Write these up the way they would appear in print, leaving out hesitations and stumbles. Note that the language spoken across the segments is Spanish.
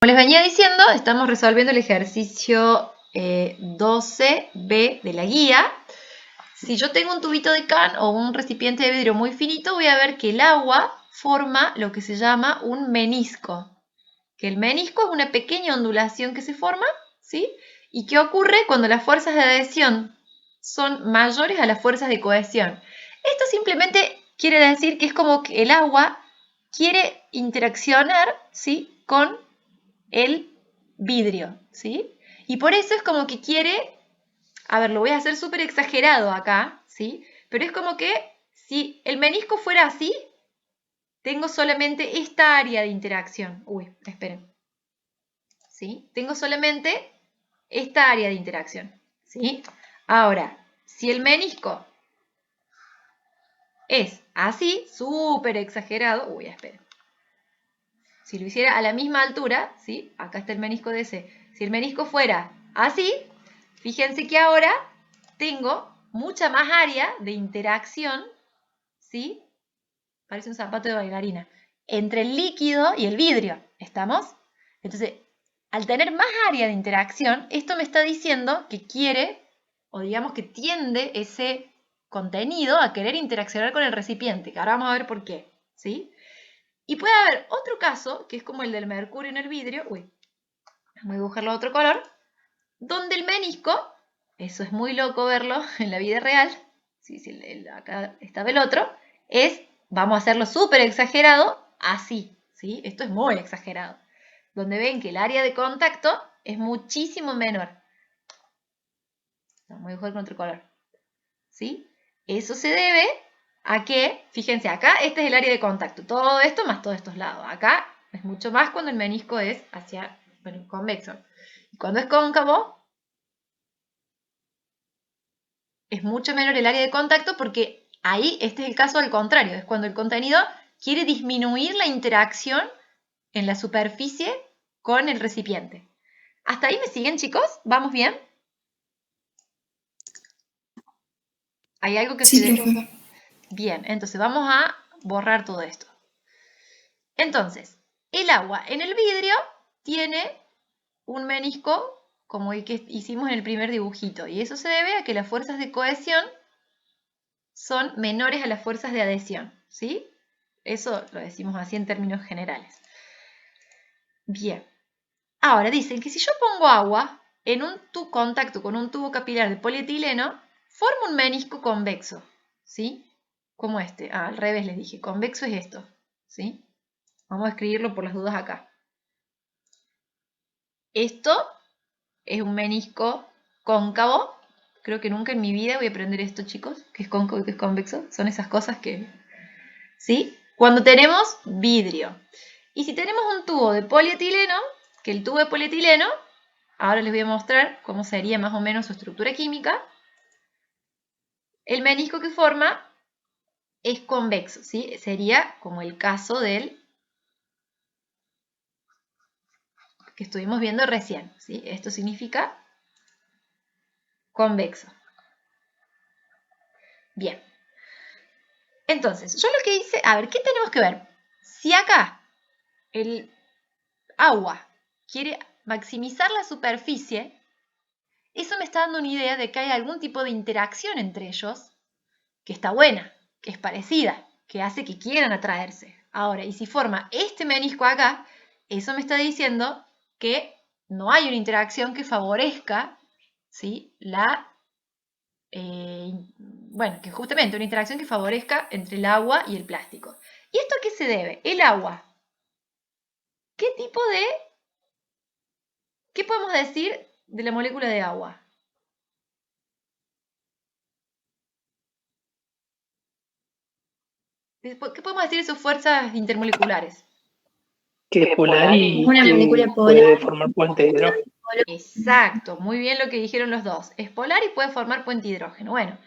les venía diciendo, estamos resolviendo el ejercicio 12B de la guía. Si yo tengo un tubito de can o un recipiente de vidrio muy finito, voy a ver que el agua forma lo que se llama un menisco. Que el menisco es una pequeña ondulación que se forma, ¿sí? ¿Y qué ocurre cuando las fuerzas de adhesión son mayores a las fuerzas de cohesión? Esto simplemente quiere decir que es como que el agua quiere interaccionar, ¿sí?, con el vidrio, ¿sí? Y por eso es como que quiere, a ver, lo voy a hacer súper exagerado acá, ¿sí? Pero es como que si el menisco fuera así, tengo solamente esta área de interacción. Uy, esperen. ¿Sí? Tengo solamente esta área de interacción, ¿sí? Ahora, si el menisco es así, súper exagerado, uy, esperen. Si lo hiciera a la misma altura, ¿sí? Acá está el menisco de ese. Si el menisco fuera así, fíjense que ahora tengo mucha más área de interacción, ¿sí? Parece un zapato de bailarina. Entre el líquido y el vidrio, ¿estamos? Entonces, al tener más área de interacción, esto me está diciendo que quiere, o digamos que tiende ese contenido a querer interaccionar con el recipiente, que ahora vamos a ver por qué, ¿sí? Y puede haber otro caso, que es como el del mercurio en el vidrio, uy, voy a dibujarlo de otro color, donde el menisco, eso es muy loco verlo en la vida real, sí, acá estaba el otro, es, vamos a hacerlo súper exagerado, así, ¿sí? Esto es muy exagerado, donde ven que el área de contacto es muchísimo menor. Voy a dibujar con otro color, ¿sí? Eso se debe a que, fíjense, acá este es el área de contacto, todo esto más todos estos lados. Acá es mucho más cuando el menisco es hacia, bueno, convexo. Y cuando es cóncavo, es mucho menor el área de contacto porque ahí este es el caso al contrario, es cuando el contenido quiere disminuir la interacción en la superficie con el recipiente. ¿Hasta ahí me siguen, chicos? ¿Vamos bien? ¿Hay algo que Sí, se... profe. Bien, entonces vamos a borrar todo esto. Entonces, el agua en el vidrio tiene un menisco como el que hicimos en el primer dibujito, y eso se debe a que las fuerzas de cohesión son menores a las fuerzas de adhesión, ¿sí? Eso lo decimos así en términos generales. Bien. Ahora dicen que si yo pongo agua en un contacto con un tubo capilar de polietileno, forma un menisco convexo, ¿sí? Como este. Ah, al revés les dije. Convexo es esto, ¿sí? Vamos a escribirlo por las dudas acá. Esto es un menisco cóncavo. Creo que nunca en mi vida voy a aprender esto, chicos, que es cóncavo y que es convexo. Son esas cosas que... ¿Sí? Cuando tenemos vidrio. Y si tenemos un tubo de polietileno, que el tubo de polietileno, ahora les voy a mostrar cómo sería más o menos su estructura química, el menisco que forma es convexo, ¿sí? Sería como el caso del que estuvimos viendo recién, ¿sí? Esto significa convexo. Bien. Entonces, yo lo que hice, a ver, ¿qué tenemos que ver? Si acá el agua quiere maximizar la superficie, eso me está dando una idea de que hay algún tipo de interacción entre ellos que está buena, que es parecida, que hace que quieran atraerse. Ahora, y si forma este menisco acá, eso me está diciendo que no hay una interacción que favorezca, ¿sí?, bueno, que justamente una interacción que favorezca entre el agua y el plástico. ¿Y esto a qué se debe? El agua. ¿Qué tipo de... ¿Qué podemos decir de la molécula de agua? ¿Qué podemos decir de sus fuerzas intermoleculares? Que es polar y Una molécula que polar. puede formar puente de hidrógeno. Exacto, muy bien lo que dijeron los dos. Es polar y puede formar puente hidrógeno. Bueno,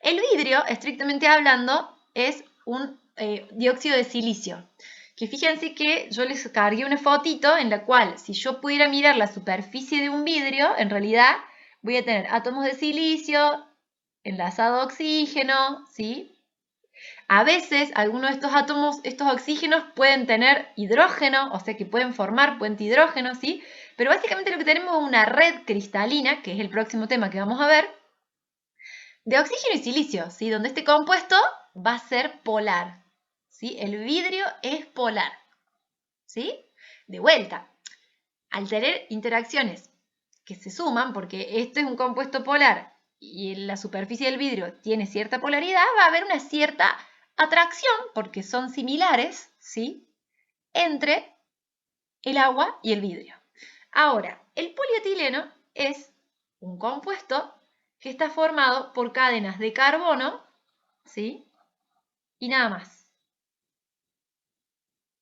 el vidrio, estrictamente hablando, es un dióxido de silicio. Que fíjense que yo les cargué una fotito en la cual, si yo pudiera mirar la superficie de un vidrio, en realidad voy a tener átomos de silicio, enlazado a oxígeno, ¿sí? A veces algunos de estos átomos, estos oxígenos pueden tener hidrógeno, o sea que pueden formar puente hidrógeno, ¿sí? Pero básicamente lo que tenemos es una red cristalina, que es el próximo tema que vamos a ver, de oxígeno y silicio, ¿sí? Donde este compuesto va a ser polar, ¿sí? El vidrio es polar, ¿sí? De vuelta, al tener interacciones que se suman, porque esto es un compuesto polar y en la superficie del vidrio tiene cierta polaridad, va a haber una cierta atracción, porque son similares, ¿sí? Entre el agua y el vidrio. Ahora, el polietileno es un compuesto que está formado por cadenas de carbono, ¿sí? Y nada más.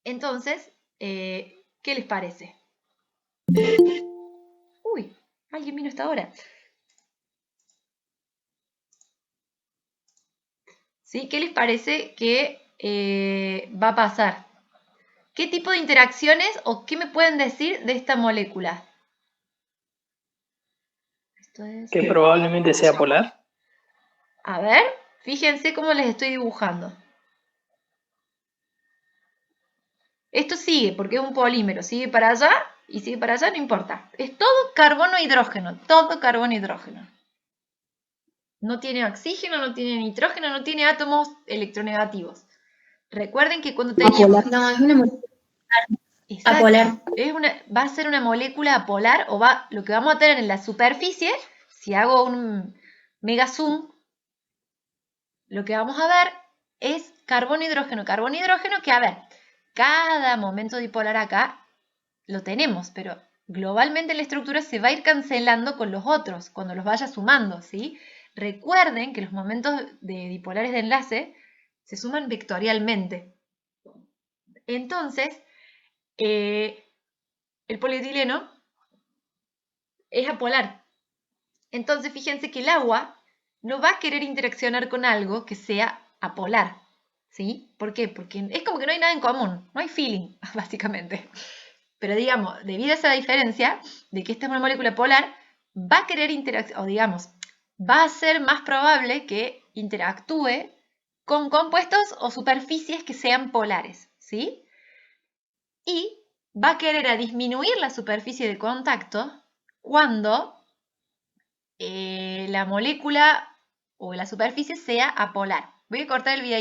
Entonces, ¿qué les parece? Uy, alguien vino hasta ahora. ¿Sí? ¿Qué les parece que va a pasar? ¿Qué tipo de interacciones o qué me pueden decir de esta molécula? Esto es... Que probablemente sea polar. A ver, fíjense cómo les estoy dibujando. Esto sigue, porque es un polímero, sigue para allá y sigue para allá, no importa. Es todo carbono e hidrógeno, todo carbono e hidrógeno. No tiene oxígeno, no tiene nitrógeno, no tiene átomos electronegativos. Recuerden que cuando teníamos... No, es una molécula Exacto, apolar. va a ser una molécula apolar o lo que vamos a tener en la superficie, si hago un mega zoom, lo que vamos a ver es carbono-hidrógeno, carbono-hidrógeno, que a ver, cada momento dipolar acá lo tenemos, pero globalmente la estructura se va a ir cancelando con los otros, cuando los vaya sumando, ¿sí? Recuerden que los momentos de dipolares de enlace se suman vectorialmente. Entonces, el polietileno es apolar. Entonces, fíjense que el agua no va a querer interaccionar con algo que sea apolar, ¿sí? ¿Por qué? Porque es como que no hay nada en común, no hay feeling, básicamente. Pero digamos, debido a esa diferencia de que esta es una molécula polar, va a querer interaccionar, o digamos, va a ser más probable que interactúe con compuestos o superficies que sean polares, ¿sí? Y va a querer a disminuir la superficie de contacto cuando la molécula o la superficie sea apolar. Voy a cortar el video.